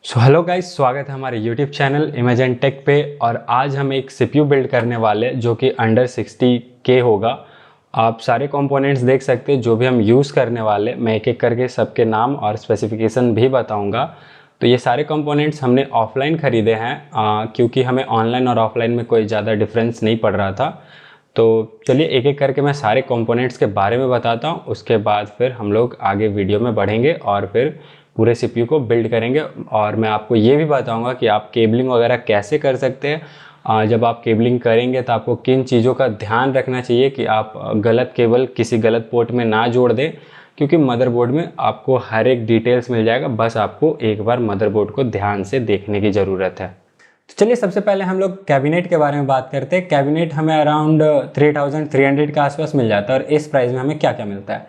Hello guys, स्वागत है हमारे यूट्यूब चैनल इमेजिन टेक पे। और आज हम एक सीपीयू बिल्ड करने वाले जो कि अंडर 60K होगा। आप सारे कंपोनेंट्स देख सकते हैं जो भी हम यूज़ करने वाले, मैं एक एक करके सबके नाम और स्पेसिफिकेशन भी बताऊंगा। तो ये सारे कंपोनेंट्स हमने ऑफलाइन ख़रीदे हैं क्योंकि हमें ऑनलाइन और ऑफलाइन में कोई ज़्यादा डिफरेंस नहीं पड़ रहा था। तो चलिए एक एक करके मैं सारे कंपोनेंट्स के बारे में बताता हूँ, उसके बाद फिर हम लोग आगे वीडियो में बढ़ेंगे और फिर पूरे सीपीयू को बिल्ड करेंगे। और मैं आपको ये भी बताऊंगा कि आप केबलिंग वगैरह कैसे कर सकते हैं। जब आप केबलिंग करेंगे तो आपको किन चीज़ों का ध्यान रखना चाहिए कि आप गलत केबल किसी गलत पोर्ट में ना जोड़ दें, क्योंकि मदरबोर्ड में आपको हर एक डिटेल्स मिल जाएगा, बस आपको एक बार मदरबोर्ड को ध्यान से देखने की ज़रूरत है। तो चलिए सबसे पहले हम लोग कैबिनेट के बारे में बात करते हैं। कैबिनेट हमें अराउंड 3300 के आसपास मिल जाता है। और इस प्राइस में हमें क्या क्या मिलता है?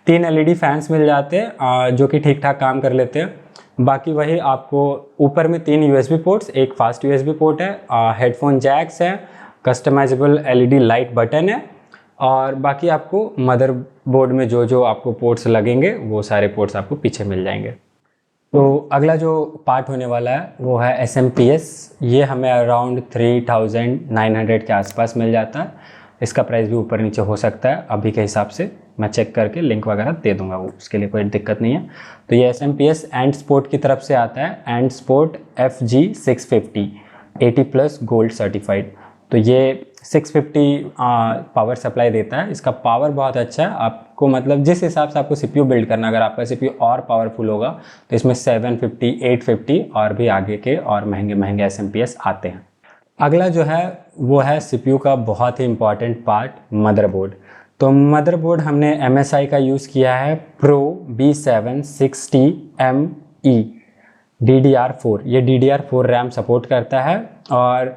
3 LED फैंस मिल जाते हैं जो कि ठीक ठाक काम कर लेते हैं। बाकी वही आपको ऊपर में 3 USB पोर्ट्स, एक फास्ट USB पोर्ट है, हेडफोन जैक्स है, कस्टमाइजेबल LED लाइट बटन है। और बाकी आपको मदरबोर्ड में जो जो आपको पोर्ट्स लगेंगे वो सारे पोर्ट्स आपको पीछे मिल जाएंगे। तो अगला जो पार्ट होने वाला है वो है SMPS। ये हमें अराउंड 3900 के आसपास मिल जाता है। इसका प्राइस भी ऊपर नीचे हो सकता है, अभी के हिसाब से मैं चेक करके लिंक वगैरह दे दूंगा, वो उसके लिए कोई दिक्कत नहीं है। तो ये SMPS एंड स्पोर्ट की तरफ से आता है, and sport FG650 80+ gold certified. तो ये 650 पावर सप्लाई देता है। इसका पावर बहुत अच्छा है, आपको मतलब जिस हिसाब से आपको सीपीयू बिल्ड करना, अगर आपका सीपीयू और पावरफुल होगा तो इसमें 750 850 और भी आगे के और महंगे महंगे SMPS आते हैं। अगला जो है वो है सीपीयू का बहुत ही इम्पॉर्टेंट पार्ट, मदरबोर्ड। तो मदरबोर्ड हमने MSI का यूज़ किया है, Pro B760ME DDR4। ये DDR4 रैम सपोर्ट करता है और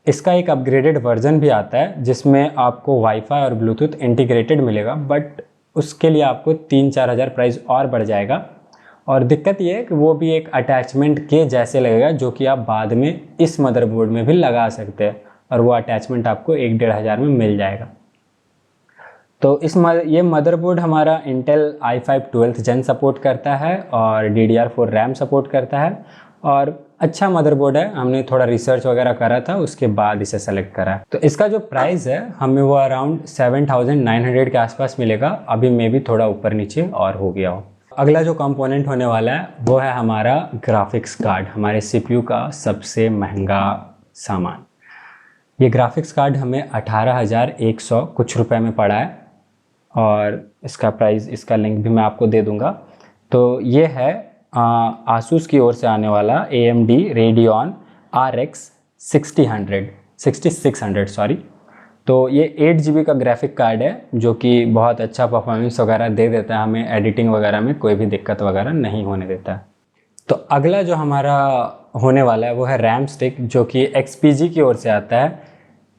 इसका एक अपग्रेडेड वर्जन भी आता है जिसमें आपको वाईफाई और ब्लूटूथ इंटीग्रेटेड मिलेगा, बट उसके लिए आपको 3-4 हज़ार प्राइस और बढ़ जाएगा। और दिक्कत ये है कि वो भी एक अटैचमेंट के जैसे लगेगा जो कि आप बाद में इस मदरबोर्ड में भी लगा सकते हैं, और वो अटैचमेंट आपको 1-1.5 हज़ार में मिल जाएगा। तो ये मदरबोर्ड हमारा इंटेल i5 12th जेन सपोर्ट करता है और DDR4 रैम सपोर्ट करता है, और अच्छा मदरबोर्ड है। हमने थोड़ा रिसर्च वगैरह करा था, उसके बाद इसे सेलेक्ट करा है। तो इसका जो प्राइस है हमें वो अराउंड 7900 के आसपास मिलेगा, अभी मे भी थोड़ा ऊपर नीचे और हो गया हो। अगला जो कंपोनेंट होने वाला है वो है हमारा ग्राफिक्स कार्ड, हमारे सीपीयू का सबसे महंगा सामान। ये ग्राफिक्स कार्ड हमें 18,100 कुछ रुपए में पड़ा है, और इसका प्राइस, इसका लिंक भी मैं आपको दे दूंगा। तो ये है आसूस की ओर से आने वाला AMD Radeon RX 6600 सॉरी। तो ये 8 GB का ग्राफिक कार्ड है जो कि बहुत अच्छा परफॉर्मेंस वगैरह दे देता है, हमें एडिटिंग वगैरह में कोई भी दिक्कत वगैरह नहीं होने देता है। तो अगला जो हमारा होने वाला है वो है रैम स्टिक, जो कि XPG की ओर से आता है,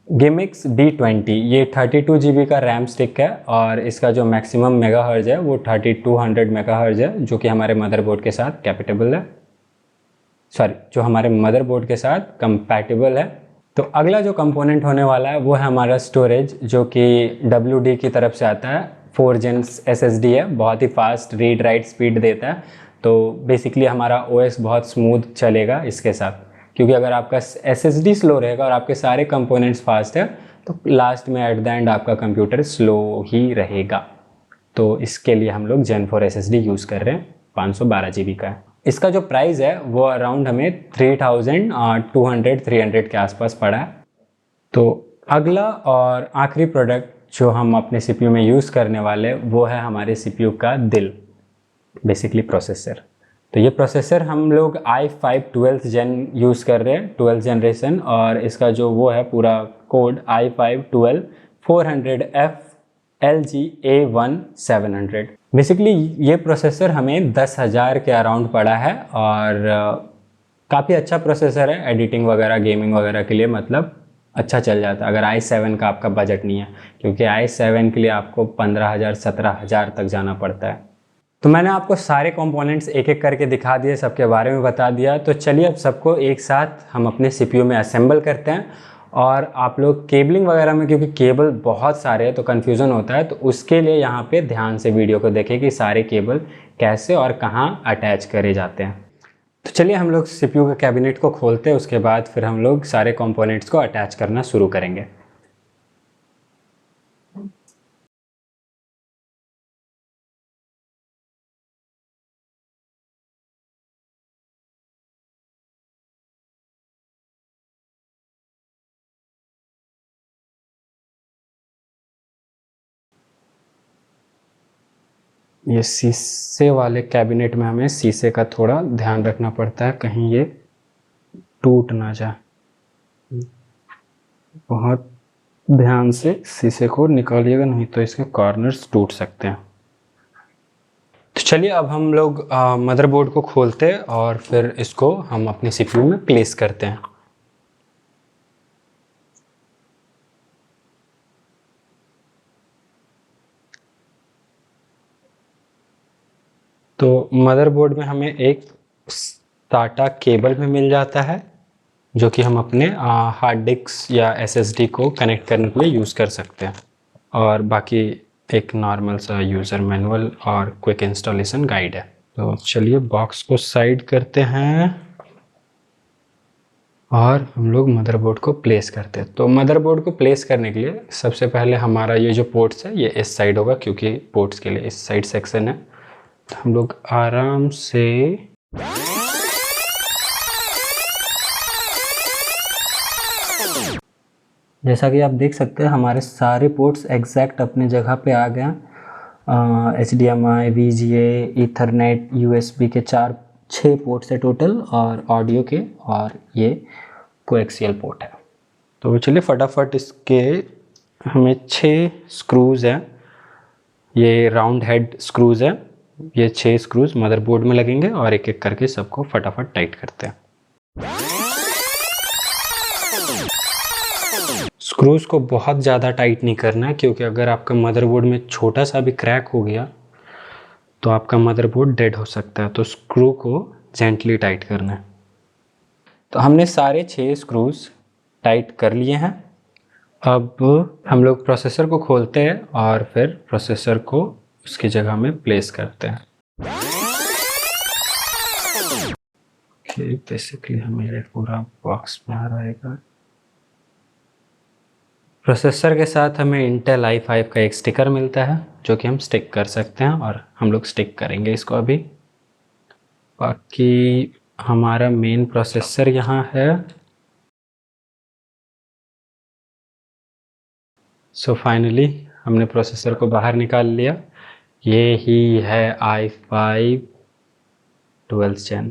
Gimmicks D20। ये 32 GB का रैम स्टिक है और इसका जो मैक्सिमम मेगाहर्ज है वो 3200 मेगाहर्ज है, जो कि हमारे मदरबोर्ड के साथ कैपेटेबल है, सॉरी जो हमारे मदरबोर्ड के साथ कंपैटिबल है। तो अगला जो कंपोनेंट होने वाला है वो है हमारा स्टोरेज, जो कि WD की तरफ से आता है। 4 Gen SSD है, बहुत ही फास्ट रीड राइट स्पीड देता है। तो बेसिकली हमारा OS बहुत स्मूथ चलेगा इसके साथ, क्योंकि अगर आपका SSD स्लो रहेगा और आपके सारे कंपोनेंट्स फास्ट है तो लास्ट में एट द एंड आपका कंप्यूटर स्लो ही रहेगा। तो इसके लिए हम लोग Gen 4 SSD यूज़ कर रहे हैं, 512 GB का है। इसका जो प्राइस है वो अराउंड हमें 3200-300 के आसपास पड़ा है। तो अगला और आखिरी प्रोडक्ट जो हम अपने CPU में यूज़ करने वाले वो है हमारे CPU का दिल, बेसिकली प्रोसेसर। तो ये प्रोसेसर हम लोग i5 12th जेन यूज़ कर रहे हैं, 12th जनरेशन, और इसका जो वो है पूरा code i5 12 400F LGA1700। Basically ये प्रोसेसर हमें 10,000 के अराउंड पड़ा है, और काफ़ी अच्छा प्रोसेसर है एडिटिंग वगैरह गेमिंग वगैरह के लिए, मतलब अच्छा चल जाता है अगर i7 का आपका बजट नहीं है, क्योंकि i7 के लिए आपको 15,000 17,000 तक जाना पड़ता है। तो मैंने आपको सारे कंपोनेंट्स एक एक करके दिखा दिए, सबके बारे में बता दिया। तो चलिए अब सबको एक साथ हम अपने CPU में असेंबल करते हैं। और आप लोग केबलिंग वगैरह में, क्योंकि केबल बहुत सारे हैं तो कन्फ्यूज़न होता है, तो उसके लिए यहाँ पे ध्यान से वीडियो को देखें कि सारे केबल कैसे और कहाँ अटैच करे जाते हैं। तो चलिए हम लोग सीपीयू के कैबिनेट को खोलते हैं, उसके बाद फिर हम लोग सारे कंपोनेंट्स को अटैच करना शुरू करेंगे। ये शीशे वाले कैबिनेट में हमें शीशे का थोड़ा ध्यान रखना पड़ता है, कहीं ये टूट ना जाए। बहुत ध्यान से शीशे को निकालिएगा, नहीं तो इसके कॉर्नर्स टूट सकते हैं। तो चलिए अब हम लोग मदरबोर्ड को खोलते हैं और फिर इसको हम अपने सीपीयू में प्लेस करते हैं। तो मदरबोर्ड में हमें एक SATA केबल भी मिल जाता है, जो कि हम अपने हार्ड डिस्क या SSD को कनेक्ट करने के लिए यूज़ कर सकते हैं। और बाकी एक नॉर्मल सा यूज़र मैनुअल और क्विक इंस्टॉलेशन गाइड है। तो चलिए बॉक्स को साइड करते हैं और हम लोग मदरबोर्ड को प्लेस करते हैं। तो मदरबोर्ड को प्लेस करने के लिए सबसे पहले हमारा ये जो पोर्ट्स है ये इस साइड होगा, क्योंकि पोर्ट्स के लिए इस साइड सेक्शन है। तो हम लोग आराम से जैसा कि आप देख सकते हैं हमारे सारे पोर्ट्स एग्जैक्ट अपने जगह पे आ गए। HDMI, VGA, ईथरनेट, USB के 6 पोर्ट्स है टोटल, और ऑडियो के, और ये कोएक्सियल पोर्ट है। तो चलिए फटाफट इसके हमें 6 स्क्रूज़ हैं, ये राउंड हेड स्क्रूज़ हैं। ये 6 स्क्रूज़ मदरबोर्ड में लगेंगे और एक एक करके सबको फटाफट टाइट करते हैं। स्क्रूज़ को बहुत ज़्यादा टाइट नहीं करना है, क्योंकि अगर आपका मदरबोर्ड में छोटा सा भी क्रैक हो गया तो आपका मदरबोर्ड डेड हो सकता है। तो स्क्रू को जेंटली टाइट करना है। तो हमने सारे 6 स्क्रूज़ टाइट कर लिए हैं। अब हम लोग प्रोसेसर को खोलते हैं और फिर प्रोसेसर को उसकी जगह में प्लेस करते हैं। बेसिकली हमें ये पूरा बॉक्स में आ रहेगा। प्रोसेसर के साथ हमें इंटेल i5 का एक स्टिकर मिलता है, जो कि हम स्टिक कर सकते हैं, और हम लोग स्टिक करेंगे इसको अभी। बाकी हमारा मेन प्रोसेसर यहाँ है। सो फाइनली हमने प्रोसेसर को बाहर निकाल लिया। ये ही है i5 12th Gen।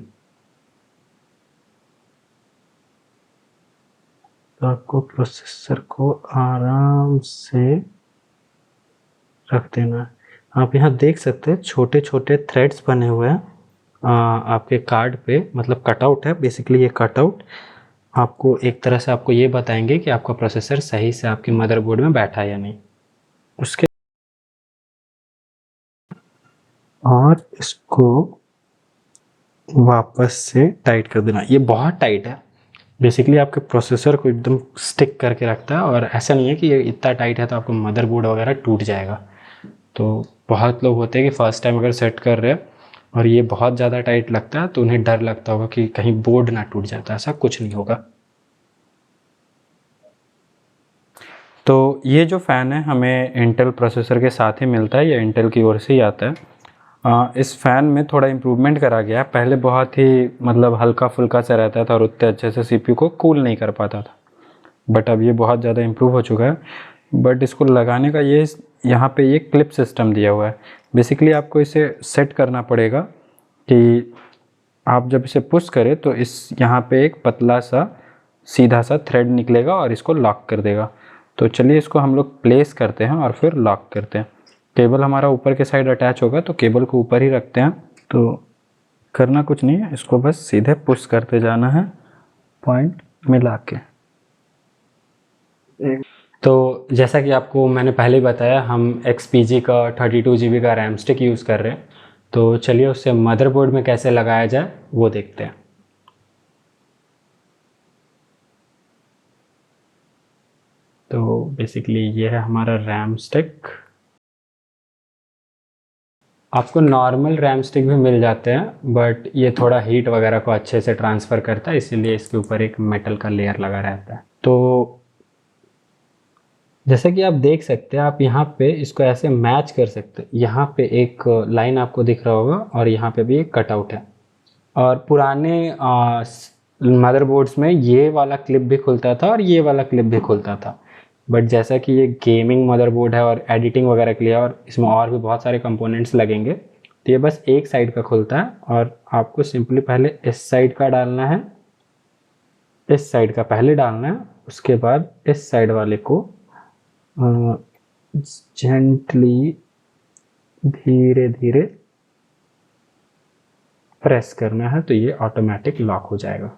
तो आपको प्रोसेसर को आराम से रख देना है। आप यहाँ देख सकते हैं छोटे छोटे थ्रेड्स बने हुए हैं आपके कार्ड पे, मतलब कटआउट है बेसिकली। ये कटआउट आपको एक तरह से आपको ये बताएंगे कि आपका प्रोसेसर सही से आपके मदरबोर्ड में बैठा है या नहीं। उसके और इसको वापस से टाइट कर देना। ये बहुत टाइट है, बेसिकली आपके प्रोसेसर को एकदम स्टिक करके रखता है। और ऐसा नहीं है कि ये इतना टाइट है तो आपका मदरबोर्ड वगैरह टूट जाएगा। तो बहुत लोग होते हैं कि फ़र्स्ट टाइम अगर सेट कर रहे हैं और ये बहुत ज़्यादा टाइट लगता है तो उन्हें डर लगता होगा कि कहीं बोर्ड ना टूट जाता है। ऐसा कुछ नहीं होगा। तो ये जो फ़ैन है हमें इंटेल प्रोसेसर के साथ ही मिलता है, ये इंटेल की ओर से ही आता है। इस फ़ैन में थोड़ा इम्प्रूवमेंट करा गया है। पहले बहुत ही मतलब हल्का फुल्का सा रहता था और उतने अच्छे से सीपीयू को कूल नहीं कर पाता था, बट अब ये बहुत ज़्यादा इम्प्रूव हो चुका है। बट इसको लगाने का ये यहाँ पे ये क्लिप सिस्टम दिया हुआ है। बेसिकली आपको इसे सेट करना पड़ेगा कि आप जब इसे पुश करें तो इस यहाँ पे एक पतला सा सीधा सा थ्रेड निकलेगा और इसको लॉक कर देगा। तो चलिए इसको हम लोग प्लेस करते हैं और फिर लॉक करते हैं। केबल हमारा ऊपर के साइड अटैच होगा, तो केबल को ऊपर ही रखते हैं। तो करना कुछ नहीं है, इसको बस सीधे पुश करते जाना है पॉइंट मिला के। तो जैसा कि आपको मैंने पहले ही बताया, हम XPG का 32 GB का रैम स्टिक यूज़ कर रहे हैं। तो चलिए उससे मदरबोर्ड में कैसे लगाया जाए वो देखते हैं। तो बेसिकली ये है हमारा रैम स्टिक। आपको नॉर्मल रैम स्टिक भी मिल जाते हैं, बट ये थोड़ा हीट वगैरह को अच्छे से ट्रांसफ़र करता है, इसीलिए इसके ऊपर एक मेटल का लेयर लगा रहता है। तो जैसे कि आप देख सकते हैं, आप यहाँ पे इसको ऐसे मैच कर सकते हैं। यहाँ पे एक लाइन आपको दिख रहा होगा और यहाँ पे भी एक कटआउट है। और पुराने मदरबोर्ड्स में ये वाला क्लिप भी खुलता था और ये वाला क्लिप भी खुलता था, बट जैसा कि ये गेमिंग मदरबोर्ड है और एडिटिंग वगैरह के लिए और इसमें और भी बहुत सारे कंपोनेंट्स लगेंगे, तो ये बस एक साइड का खुलता है और आपको सिंपली पहले इस साइड का डालना है, इस साइड का पहले डालना है, उसके बाद इस साइड वाले को जेंटली धीरे धीरे प्रेस करना है, तो ये ऑटोमेटिक लॉक हो जाएगा।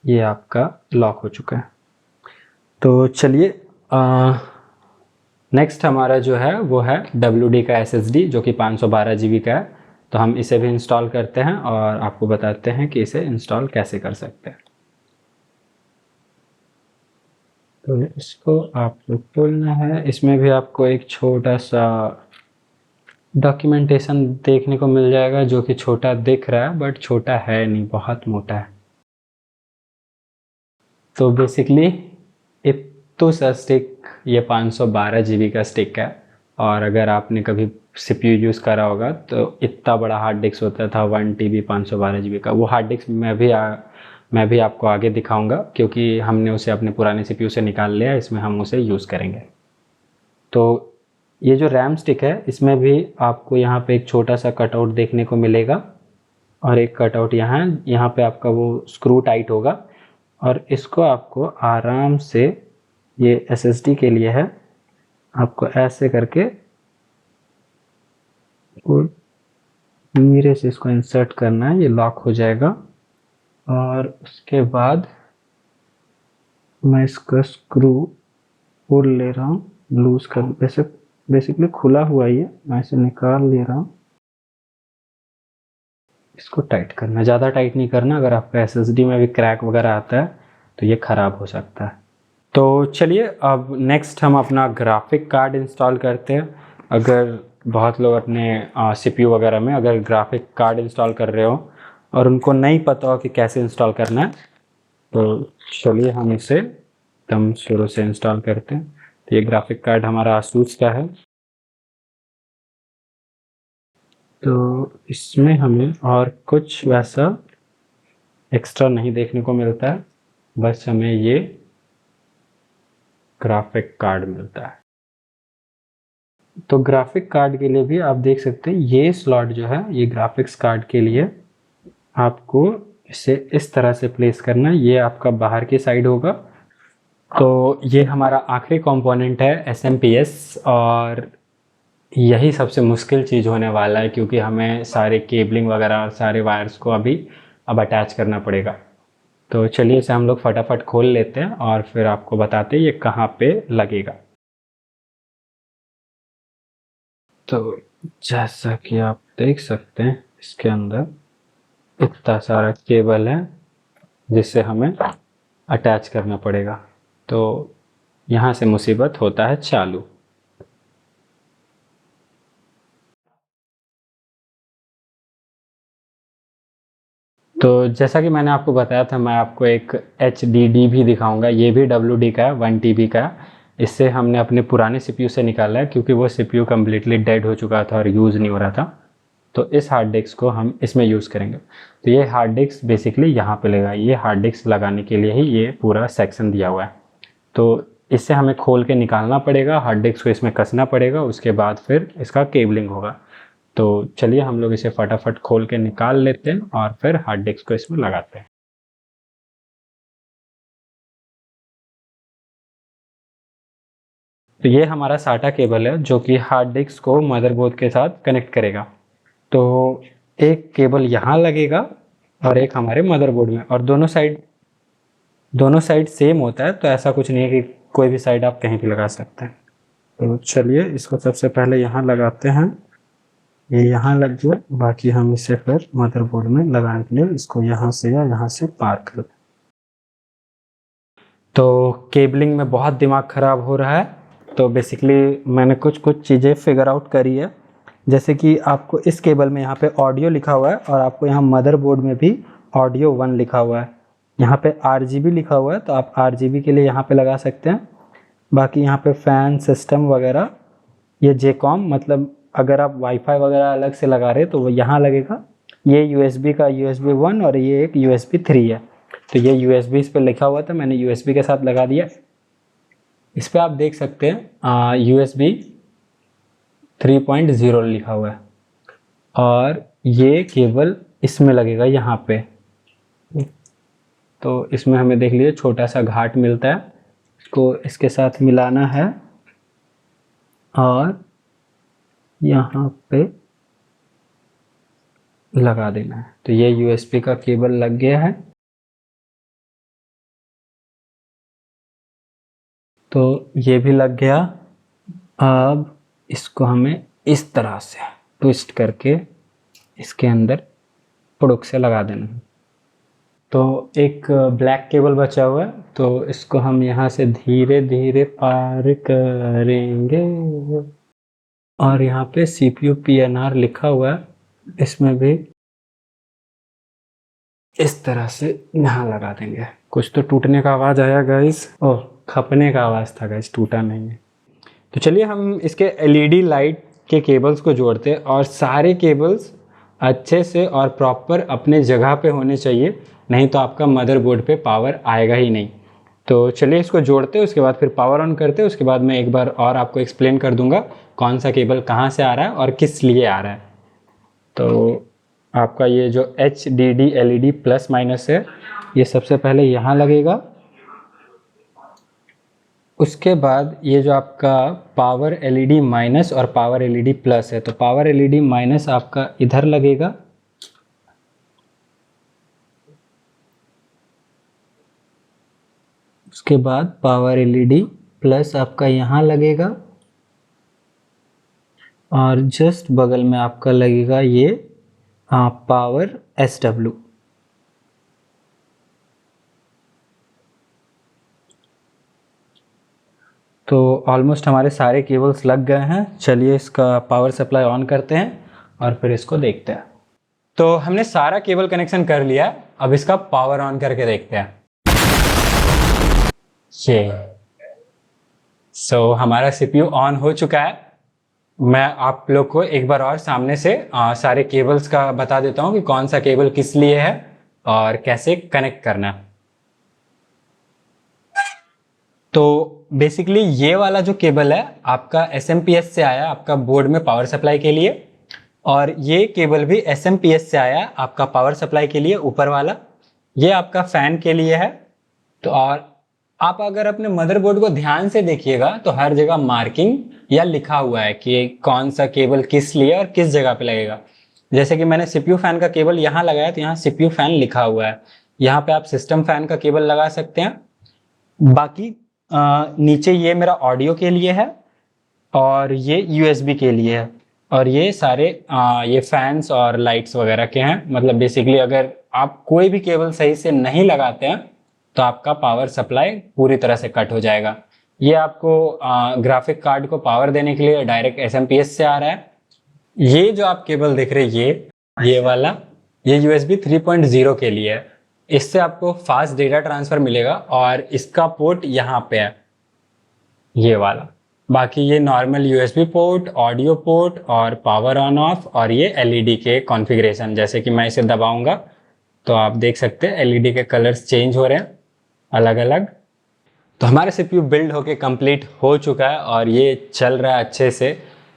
ये आपका लॉक हो चुका है। तो चलिए नेक्स्ट हमारा जो है वो है WD का SSD, जो कि 512 GB का है। तो हम इसे भी इंस्टॉल करते हैं और आपको बताते हैं कि इसे इंस्टॉल कैसे कर सकते हैं। तो इसको आपको खोलना है। इसमें भी आपको एक छोटा सा डॉक्यूमेंटेशन देखने को मिल जाएगा, जो कि छोटा दिख रहा है बट छोटा है नहीं, बहुत मोटा है। तो बेसिकली इत्तो सा स्टिक ये 512 GB का स्टिक है। और अगर आपने कभी CPU यूज़ करा होगा तो इतना बड़ा हार्ड डिस्क होता था 1 TB 512 GB का। वो हार्ड डिस्क मैं भी आपको आगे दिखाऊंगा, क्योंकि हमने उसे अपने पुराने CPU से निकाल लिया, इसमें हम उसे यूज़ करेंगे। तो ये जो रैम स्टिक है, इसमें भी आपको यहाँ पे एक छोटा सा कटआउट देखने को मिलेगा और एक कटआउट यहाँ पे आपका वो स्क्रू टाइट होगा। और इसको आपको आराम से, ये SSD के लिए है, आपको ऐसे करके धीरे से इसको इंसर्ट करना है, ये लॉक हो जाएगा। और उसके बाद मैं इसका स्क्रू खोल ले रहा हूँ, लूज कर, वैसे बेसिकली खुला हुआ ही है, मैं इसे निकाल ले रहा हूँ। इसको टाइट करना, ज़्यादा टाइट नहीं करना, अगर आपका SSD में भी क्रैक वगैरह आता है तो ये ख़राब हो सकता है। तो चलिए अब नेक्स्ट हम अपना ग्राफिक कार्ड इंस्टॉल करते हैं। अगर बहुत लोग अपने CPU वगैरह में अगर ग्राफिक कार्ड इंस्टॉल कर रहे हो और उनको नहीं पता हो कि कैसे इंस्टॉल करना है, तो चलिए हम इसे एकदम शुरू से इंस्टॉल करते हैं। तो ये ग्राफिक कार्ड हमारा ASUS का है। तो इसमें हमें और कुछ वैसा एक्स्ट्रा नहीं देखने को मिलता है, बस हमें ये ग्राफिक कार्ड मिलता है। तो ग्राफिक कार्ड के लिए भी आप देख सकते हैं, ये स्लॉट जो है ये ग्राफिक्स कार्ड के लिए आपको इसे इस तरह से प्लेस करना है। ये आपका बाहर की साइड होगा। तो ये हमारा आखिरी कंपोनेंट है SMPS, और यही सबसे मुश्किल चीज़ होने वाला है, क्योंकि हमें सारे केबलिंग वगैरह सारे वायर्स को अब अटैच करना पड़ेगा। तो चलिए इसे हम लोग फटाफट खोल लेते हैं और फिर आपको बताते हैं ये कहाँ पे लगेगा। तो जैसा कि आप देख सकते हैं, इसके अंदर इतना सारा केबल है जिससे हमें अटैच करना पड़ेगा। तो यहाँ से मुसीबत होता है चालू। तो जैसा कि मैंने आपको बताया था, मैं आपको एक HDD भी दिखाऊंगा। ये भी WD का है, 1 TB का है। इससे हमने अपने पुराने CPU से निकाला है, क्योंकि वो CPU कम्प्लीटली डेड हो चुका था और यूज़ नहीं हो रहा था। तो इस हार्ड डिस्क को हम इसमें यूज़ करेंगे। तो ये हार्ड डिस्क बेसिकली यहाँ पे लगा, ये हार्ड डिस्क लगाने के लिए ही ये पूरा सेक्शन दिया हुआ है। तो इससे हमें खोल के निकालना पड़ेगा, हार्ड डिस्क को इसमें कसना पड़ेगा, उसके बाद फिर इसका केबलिंग होगा। तो चलिए हम लोग इसे फटाफट खोल के निकाल लेते हैं और फिर हार्ड डिस्क को इसमें लगाते हैं। तो ये हमारा साटा केबल है, जो कि हार्ड डिस्क को मदरबोर्ड के साथ कनेक्ट करेगा। तो एक केबल यहाँ लगेगा और एक हमारे मदरबोर्ड में, और दोनों साइड सेम होता है। तो ऐसा कुछ नहीं है कि कोई भी साइड आप कहीं भी लगा सकते हैं। तो चलिए इसको सबसे पहले यहाँ लगाते हैं। ये यहाँ लग गया, बाकी हम इसे फिर मदरबोर्ड में लगाने के लिए इसको यहाँ से या यहाँ से पार कर दें। तो केबलिंग में बहुत दिमाग ख़राब हो रहा है, तो बेसिकली मैंने कुछ चीज़ें फिगर आउट करी है, जैसे कि आपको इस केबल में यहाँ पे ऑडियो लिखा हुआ है और आपको यहाँ मदरबोर्ड में भी ऑडियो 1 लिखा हुआ है। यहाँ पे RGB लिखा हुआ है, तो आप RGB के लिए यहाँ पे लगा सकते हैं। बाकी यहाँ पे फ़ैन सिस्टम वगैरह ये JCOM, मतलब अगर आप वाईफाई वगैरह अलग से लगा रहे हैं तो वो यहाँ लगेगा। ये USB का USB 1 और ये एक USB 3 है, तो ये USB इस पर लिखा हुआ था, मैंने USB के साथ लगा दिया। इस पर आप देख सकते हैं USB 3.0 लिखा हुआ है और ये केबल इसमें लगेगा यहाँ पे। तो इसमें हमें देख लीजिए छोटा सा घाट मिलता है, इसको इसके साथ मिलाना है और यहाँ पे लगा देना है। तो ये USB का केबल लग गया है। तो ये भी लग गया। अब इसको हमें इस तरह से ट्विस्ट करके इसके अंदर पुड़ुक से लगा देना है। तो एक ब्लैक केबल बचा हुआ है, तो इसको हम यहाँ से धीरे धीरे पार करेंगे और यहाँ पे CPU PNR लिखा हुआ है, इसमें भी इस तरह से यहाँ लगा देंगे। कुछ तो टूटने का आवाज़ आया गाइस, ओह खपने का आवाज़ था गाइस, टूटा नहीं है। तो चलिए हम इसके LED लाइट के केबल्स को जोड़ते हैं और सारे केबल्स अच्छे से और प्रॉपर अपने जगह पे होने चाहिए, नहीं तो आपका मदरबोर्ड पे पावर आएगा ही नहीं। तो चलिए इसको जोड़ते हैं, उसके बाद फिर पावर ऑन करते हैं। उसके बाद मैं एक बार और आपको एक्सप्लेन कर दूंगा कौन सा केबल कहाँ से आ रहा है और किस लिए आ रहा है। तो आपका ये जो HDD LED प्लस माइनस है, ये सबसे पहले यहाँ लगेगा। उसके बाद ये जो आपका पावर LED माइनस और पावर LED प्लस है, तो पावर LED माइनस आपका इधर लगेगा। उसके बाद पावर LED प्लस आपका यहाँ लगेगा और जस्ट बगल में आपका लगेगा ये पावर SW। तो ऑलमोस्ट हमारे सारे केबल्स लग गए हैं। चलिए इसका पावर सप्लाई ऑन करते हैं और फिर इसको देखते हैं। तो हमने सारा केबल कनेक्शन कर लिया, अब इसका पावर ऑन करके देखते हैं। ये हमारा CPU ऑन हो चुका है। मैं आप लोग को एक बार और सामने से सारे केबल्स का बता देता हूँ कि कौन सा केबल किस लिए है और कैसे कनेक्ट करना है। तो बेसिकली ये वाला जो केबल है आपका SMPS से आया आपका बोर्ड में पावर सप्लाई के लिए, और ये केबल भी SMPS से आया आपका पावर सप्लाई के लिए ऊपर वाला। ये आपका फैन के लिए है। तो और आप अगर अपने मदरबोर्ड को ध्यान से देखिएगा तो हर जगह मार्किंग या लिखा हुआ है कि कौन सा केबल किस लिए और किस जगह पे लगेगा। जैसे कि मैंने CPU फैन का केबल यहाँ लगाया तो यहाँ CPU फैन लिखा हुआ है। यहाँ पे आप सिस्टम फैन का केबल लगा सकते हैं। बाकी नीचे ये मेरा ऑडियो के लिए है और ये USB के लिए है, और ये सारे ये फैंस और लाइट्स वगैरह के हैं। मतलब बेसिकली अगर आप कोई भी केबल सही से नहीं लगाते हैं तो आपका पावर सप्लाई पूरी तरह से कट हो जाएगा। ये आपको ग्राफिक कार्ड को पावर देने के लिए डायरेक्ट SMPS से आ रहा है। ये जो आप केबल देख रहे हैं ये वाला, ये USB 3.0 के लिए है। इससे आपको फास्ट डेटा ट्रांसफर मिलेगा और इसका पोर्ट यहाँ पे है, ये वाला। बाकी ये normal USB port, audio port और पावर ऑन ऑफ, और ये LED के कॉन्फ़िगरेशन। जैसे कि मैं इसे दबाऊंगा तो आप देख सकते हैं LED के कलर्स चेंज हो रहे हैं अलग अलग। तो हमारा CPU बिल्ड होके कंप्लीट हो चुका है और ये चल रहा है अच्छे से।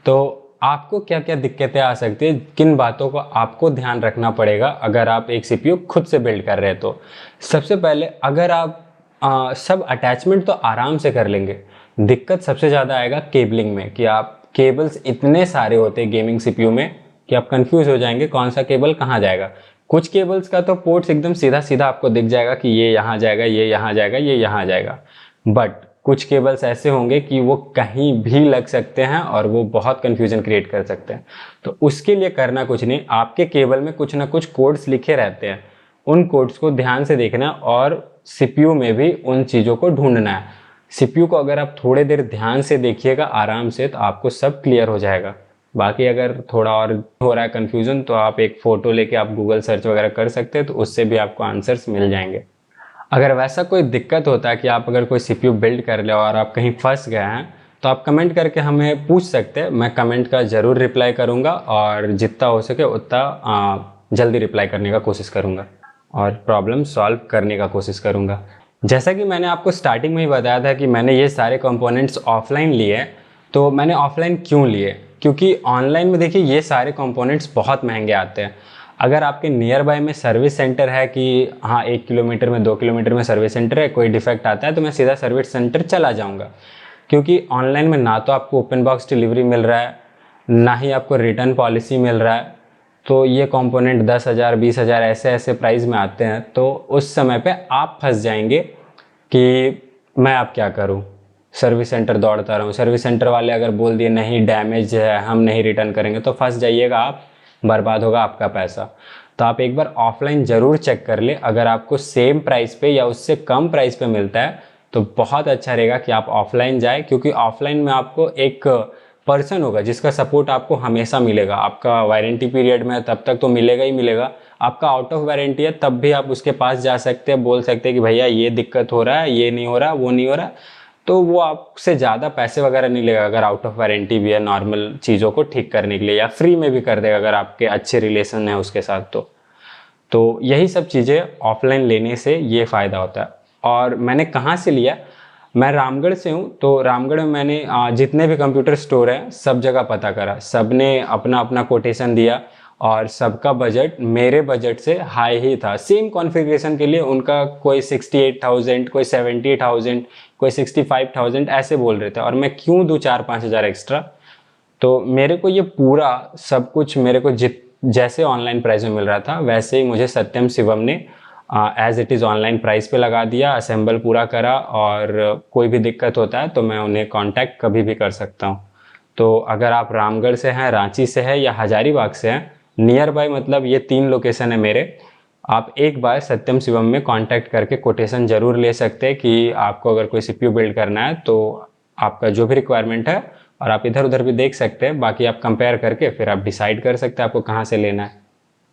तो आपको क्या क्या दिक्कतें आ सकती है, किन बातों को आपको ध्यान रखना पड़ेगा अगर आप एक CPU खुद से बिल्ड कर रहे हैं। तो सबसे पहले अगर आप सब अटैचमेंट तो आराम से कर लेंगे, दिक्कत सबसे ज़्यादा आएगा केबलिंग में, कि आप केबल्स इतने सारे होते हैं गेमिंग CPU में कि आप कंफ्यूज हो जाएंगे कौन सा केबल कहाँ जाएगा। कुछ केबल्स का तो पोर्ट्स एकदम सीधा सीधा आपको दिख जाएगा कि ये यहाँ जाएगा, ये यहाँ जाएगा, ये यहाँ जाएगा। बट कुछ केबल्स ऐसे होंगे कि वो कहीं भी लग सकते हैं और वो बहुत कन्फ्यूजन क्रिएट कर सकते हैं। तो उसके लिए करना कुछ नहीं, आपके केबल में कुछ ना कुछ कोड्स लिखे रहते हैं, उन कोड्स को ध्यान से देखना और CPU में भी उन चीज़ों को ढूंढना है। CPU को अगर आप थोड़े देर ध्यान से देखिएगा आराम से तो आपको सब क्लियर हो जाएगा। बाकी अगर थोड़ा और हो रहा है कन्फ्यूज़न तो आप एक फ़ोटो लेके आप गूगल सर्च वगैरह कर सकते हैं, तो उससे भी आपको आंसर्स मिल जाएंगे। अगर वैसा कोई दिक्कत होता है कि आप अगर कोई CPU बिल्ड कर ले और आप कहीं फंस गए हैं तो आप कमेंट करके हमें पूछ सकते हैं। मैं कमेंट का ज़रूर रिप्लाई करूँगा और जितना हो सके उतना जल्दी रिप्लाई करने का कोशिश करूँगा और प्रॉब्लम सॉल्व करने का कोशिश करूँगा। जैसा कि मैंने आपको स्टार्टिंग में ही बताया था कि मैंने ये सारे कंपोनेंट्स ऑफलाइन लिए, तो मैंने ऑफलाइन क्यों लिए? क्योंकि ऑनलाइन में देखिए ये सारे कंपोनेंट्स बहुत महंगे आते हैं। अगर आपके नियर बाय में सर्विस सेंटर है कि हाँ 1 किलोमीटर में 2 किलोमीटर में सर्विस सेंटर है, कोई डिफेक्ट आता है तो मैं सीधा सर्विस सेंटर चला जाऊँगा। क्योंकि ऑनलाइन में ना तो आपको ओपन बॉक्स डिलीवरी मिल रहा है, ना ही आपको रिटर्न पॉलिसी मिल रहा है। तो ये कंपोनेंट 10,000 20,000 ऐसे ऐसे प्राइस में आते हैं, तो उस समय पे आप फंस जाएंगे कि मैं अब क्या करूं, सर्विस सेंटर दौड़ता रहूं। सर्विस सेंटर वाले अगर बोल दिए नहीं डैमेज है हम नहीं रिटर्न करेंगे, तो फंस जाइएगा आप, बर्बाद होगा आपका पैसा। तो आप एक बार ऑफलाइन ज़रूर चेक कर ले। अगर आपको सेम प्राइस पे या उससे कम प्राइस पे मिलता है तो बहुत अच्छा रहेगा कि आप ऑफलाइन जाए, क्योंकि ऑफलाइन में आपको एक पर्सन होगा जिसका सपोर्ट आपको हमेशा मिलेगा। आपका वारंटी पीरियड में तब तक तो मिलेगा ही मिलेगा, आपका आउट ऑफ वारंटी है तब भी आप उसके पास जा सकते हैं, बोल सकते हैं कि भैया ये दिक्कत हो रहा है, ये नहीं हो रहा, वो नहीं हो रहा, तो वो आपसे ज़्यादा पैसे वगैरह नहीं लेगा। अगर आउट ऑफ वारंटी भी है नॉर्मल चीज़ों को ठीक करने के लिए, या फ्री में भी कर देगा अगर आपके अच्छे रिलेशन है उसके साथ। तो यही सब चीज़ें ऑफलाइन लेने से ये फ़ायदा होता है। और मैंने कहाँ से लिया? मैं रामगढ़ से हूँ, तो रामगढ़ में मैंने जितने भी कंप्यूटर स्टोर हैं सब जगह पता करा, सब ने अपना अपना कोटेशन दिया और सबका बजट मेरे बजट से हाई ही था। सेम कॉन्फ़िगरेशन के लिए उनका कोई 68,000, कोई 70,000, कोई 65,000 ऐसे बोल रहे थे, और मैं क्यों दूँ 4-5 हज़ार एक्स्ट्रा। तो मेरे को ये पूरा सब कुछ मेरे को जैसे ऑनलाइन प्राइस में मिल रहा था वैसे ही मुझे सत्यम शिवम ने as it is online price पे लगा दिया, असेंबल पूरा करा। और कोई भी दिक्कत होता है तो मैं उन्हें कांटेक्ट कभी भी कर सकता हूँ। तो अगर आप रामगढ़ से हैं, रांची से है या हजारीबाग से हैं, नियर बाय मतलब ये 3 लोकेशन है मेरे, आप एक बार सत्यम शिवम में कांटेक्ट करके कोटेशन ज़रूर ले सकते हैं कि आपको अगर कोई CPU बिल्ड करना है तो आपका जो भी रिक्वायरमेंट है, और आप इधर उधर भी देख सकते हैं। बाकी आप कंपेयर करके फिर आप डिसाइड कर सकते हैं आपको कहाँ से लेना है।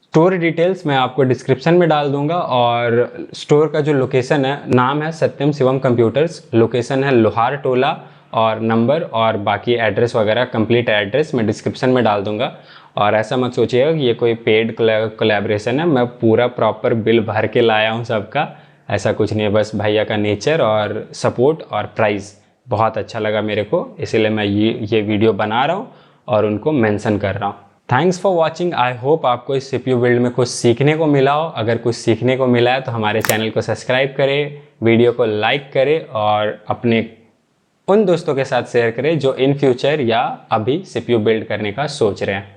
स्टोर डिटेल्स मैं आपको डिस्क्रिप्शन में डाल दूंगा, और स्टोर का जो लोकेशन है, नाम है सत्यम शिवम कंप्यूटर्स, लोकेशन है लोहार टोला, और नंबर और बाकी एड्रेस वगैरह कंप्लीट एड्रेस मैं डिस्क्रिप्शन में डाल दूंगा। और ऐसा मत सोचिएगा कि ये कोई पेड कोलैबोरेशन है, मैं पूरा प्रॉपर बिल भर के लाया हूँ सबका, ऐसा कुछ नहीं है। बस भैया का नेचर और सपोर्ट और प्राइस बहुत अच्छा लगा मेरे को, इसीलिए मैं ये वीडियो बना रहा हूँ और उनको मेंशन कर रहा हूँ। Thanks for watching. I hope आपको इस CPU बिल्ड में कुछ सीखने को मिला हो। अगर कुछ सीखने को मिला है तो हमारे चैनल को सब्सक्राइब करें, वीडियो को लाइक करें और अपने उन दोस्तों के साथ शेयर करें जो इन फ्यूचर या अभी CPU बिल्ड करने का सोच रहे हैं।